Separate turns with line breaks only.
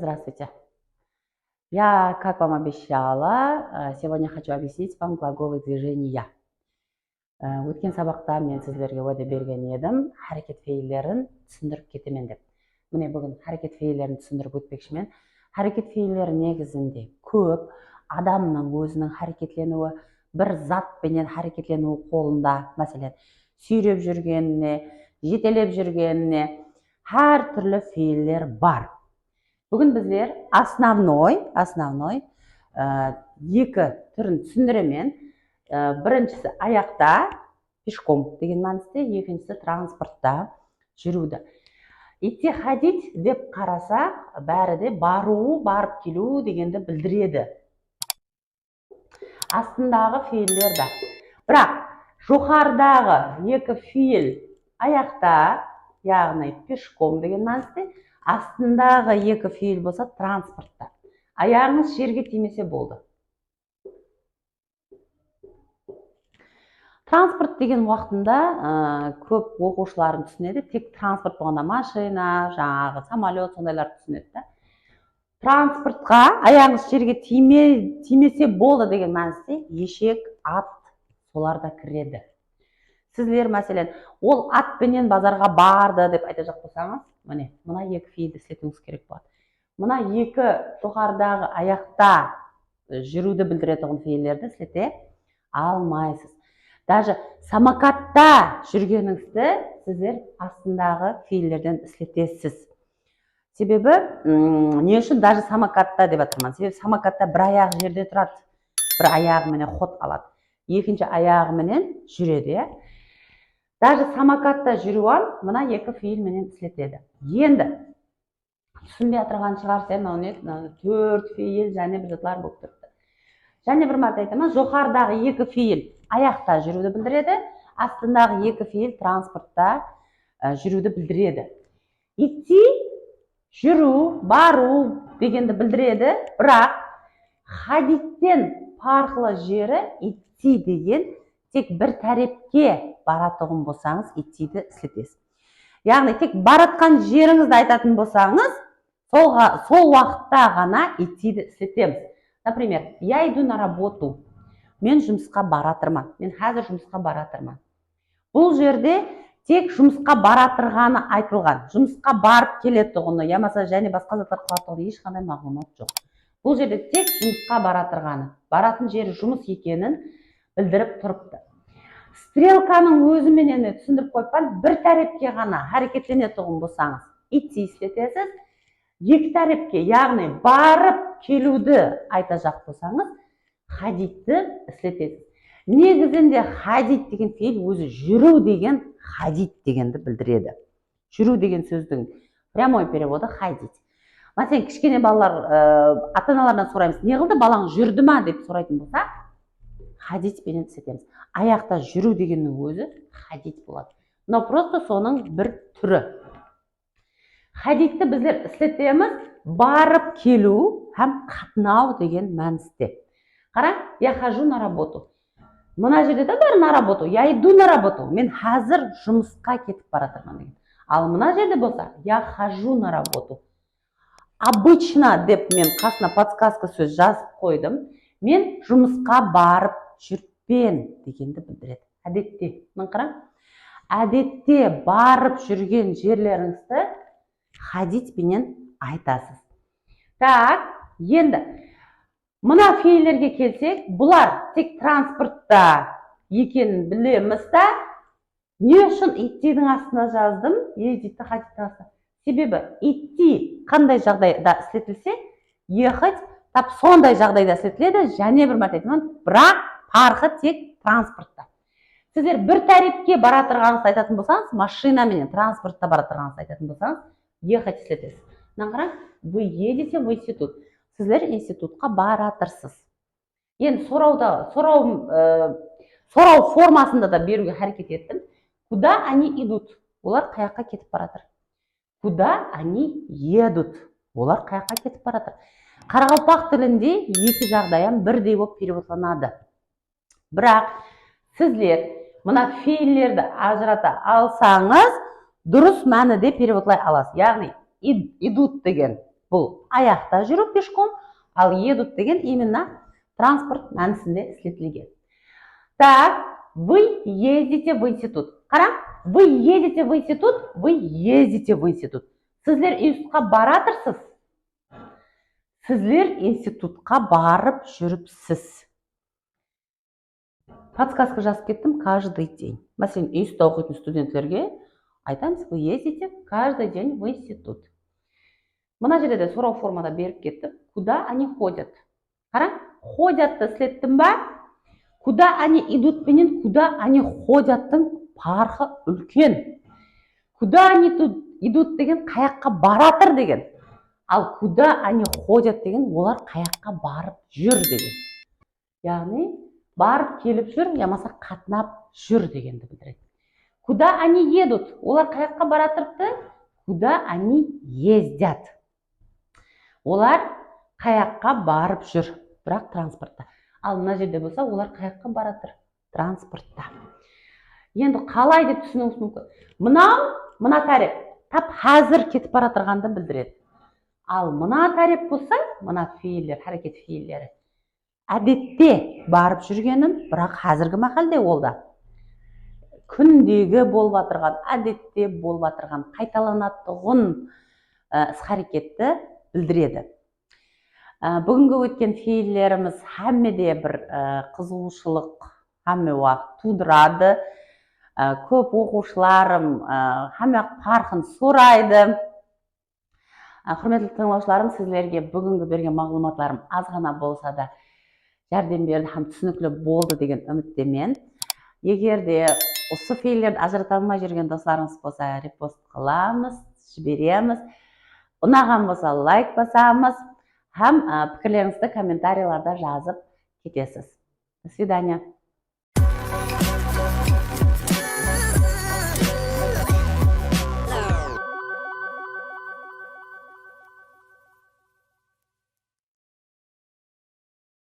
здравствуйте. Я, как вам обещала, сегодня хочу объяснить вам глаголы движения. Өткен сабақта мен сіздерге уәде берген едім, харекет фейлерін түсіндіріп кетемін деп. Міне бүгін харекет фейлерін түсіндіріп өтпекшімін. Харекет фейлері негізінде көп адамның өзінің харекетленуі, бір затпенен харекетленуі қолында, мәселен, сүйреп жүргеніне, жетелеп жүргеніне, әр түрлі фейлер бар. Бүгін біздер основной екі түрін түсіндіремін. Біріншісі аяқта, пешком деген мәністе, екіншісі транспортта жүруді. Идти ходить деп қарасақ, бәрі де бару, барып келу дегенді білдіреді. Астындағы фейлер да. Бірақ жоғарыдағы екі фейл аяқта, яғни пешком деген мәністе, астындағы екі фейл болса транспортта. Аяғыңыз жерге тимесе болды. Транспорт деген уақытында көп оқушыларын түсінеді. Тек транспорт болғанда машина, жаңағы самолет, сондайлар түсінеді. Транспортқа аяғыңыз жерге тимесе болды деген мәністе ешек, ат, солар да кіреді. Сіздер мәселен, ол атпенен базарға барды деп айта жақ болсаңыз, мына екі фейлді істетуіңіз керек болады. Мына екі жоғарыдағы аяқта жүруді білдіретін фейлерді істете алмайсыз. Даже самокатта жүргеніңізді сіздер астындағы фейлерден істетесіз. Себебі, не үшін даже самокатта деп атырман? Себебі самокатта бір аяғы жерде тұрады, бір аяғыменен ход алады, екінші аяғыменен жүреді. Даже самокатта жүруан мына екі фейлменен істетеді. Енді түсінбей атырған шығар сен, төрт фейл және бір жатылар болып тұрды. Және бір марта айтамын, жоғарыдағы екі фейл аяқта жүруді білдіреді, астындағы екі фейл транспортта жүруді білдіреді. Идти, жүру, бару дегенді білдіреді, бірақ ходиттен farқлы жері идти деген тек бір тәрепке баратығын болсаңыз, иттиді істетесіз. Яғни тек баратқан жеріңізді айтатын болсаңыз, сол уақытта ғана иттиді істетеміз. Например, я иду на работу. Мен жұмысқа баратырман. Мен қазір жұмысқа баратырман. Бұл жерде тек жұмысқа баратырғаны айтылған. Жұмысқа барып келетұғыны, ямаса және басқа заттар қылатұғыны ешқандай мағлұмат жоқ. Бұл жерде тек жұмысқа баратырғаны, баратын жері жұмыс екенін білдіріп тұрыпты. Стрелканың өзіменен түсіндіріп қойған, бір тәрепке ғана әрекетленетұғын болсаңыз, идти істетесіз. Екі тәрепке, яғни барып келуді айта жақ болсаңыз, ходитті істетесіз. Негізінде ходит деген фейл өзі жүру деген ходит дегенді білдіреді. Жүру деген сөздің прямой переводы ходить. Мәселен, кішкене балалар ата-аналардан сұраймыз, не қылды балаң жүрді ма деп сұрайтын болса, ходить пенен істетеміз. Аяқта жүру дегеннің өзі ходить болады. Но просто соның бір түрі. Ходитті біздер істетеміз барып келу һәм қатынау деген мәністе. Қараң, я хожу на работу. Мына жерде де бар на работу. Я иду на работу. Мен қазір жұмысқа кетіп баратырмын деген. Ал мына жерде болса, я хожу на работу. Обычно деп мен қасына подсказка сөз жазып қойдым. Мен жұмысқа барып жүрпен дегенді білдіреді. Әдетте. Қараң, әдетте барып жүрген жерлеріңізді ходить пенен айтасыз. Так, енді мына фейлерге келсек, бұлар тек транспортта екенін білеміз та, не үшін иттидің астына жаздым? Ездитті ходиттің астына. Себебі итти қандай жағдайда істетілсе, ехать тап сондай жағдайда істетіледі, және бір мәрте айтамын, бірақ парқы тек транспортта. Сіздер бір тәрепке баратырғаныңызды айтатын болсаңыз, машина менен транспортта баратырғаныңызды айтатын болсаңыз, ехать істетесіз. Қараң, вы едете в институт. Сіздер институтқа баратырсыз. Енді сұрау формасында да беруге әрекет еттім. Куда они идут? Олар қаяққа кетіп баратыр. Куда они едут? Олар қаяққа кетіп баратыр. Қарақалпақ тілінде екі жағдайым бірдей болып переводланады. Бірақ сіздер мына фейлерді ажырата алсаңыз, дұрыс мәніде переводлай аласыз. Яғни идут деген бұл аяқта жүру пешком, ал едут деген именно транспорт мәнісінде істетілген. Так, вы ездите в институт. Қара, вы едете в институт, вы ездите в институт. Сіздер институтқа баратырсыз. Сіздер институтқа барып жүріпсіз. Подсказка жазып кеттім, каждый день. Мәселен, институтта оқитын студенттерге айтамыз, вы ездите каждый день в институт. Мына жерде де сұрау формада беріп кетті. Куда они ходят? Қара, ходятты слеттім ба? Куда они идут менен, куда они ходяттың парқы үлкен. Куда они идут деген қаяққа баратыр деген. Ал куда они ходят деген олар қаяққа барып жүр деген. Яғни барып келіп жүр, ямаса қатынап жүр дегенді білдіреді. Куда они едут? Олар қаяққа баратырды? Куда они ездят? Олар қаяққа барып жүр, бірақ транспортта. Ал мына жерде болса, олар қаяққа баратыр? Транспортта. Енді қалай деп түсінуіңіз мүмкін. Мына тариф тап қазір кетіп баратырғанды білдіреді. Ал мына тариф болса, мына фейлер, харекет фейлері әдетте барып жүргенін, бірақ қазіргі мәқалде ол да күндегі болып атырған, әдетте болып атырған, қайталанатұғын іс-харекетті білдіреді. Бүгінгі өткен фейлеріміз әммеде бір қызығушылық әмме уақыт тудырады. Көп оқушыларым әмме парқын сұрайды. Құрметті тыңдаушыларым, сіздерге бүгінгі берген мағлұматларым аз ғана болса да жәрдем берді, һәм түсінікті болды деген үміттемін. Егер де осы фейлерді ажырата алмай жүрген достарыңыз болса, репост қыламыз, жібереміз. Ұнаған болса, лайк басамыз, һәм пікірлеріңізді комментарийларда жазып кетесіз. До свидания.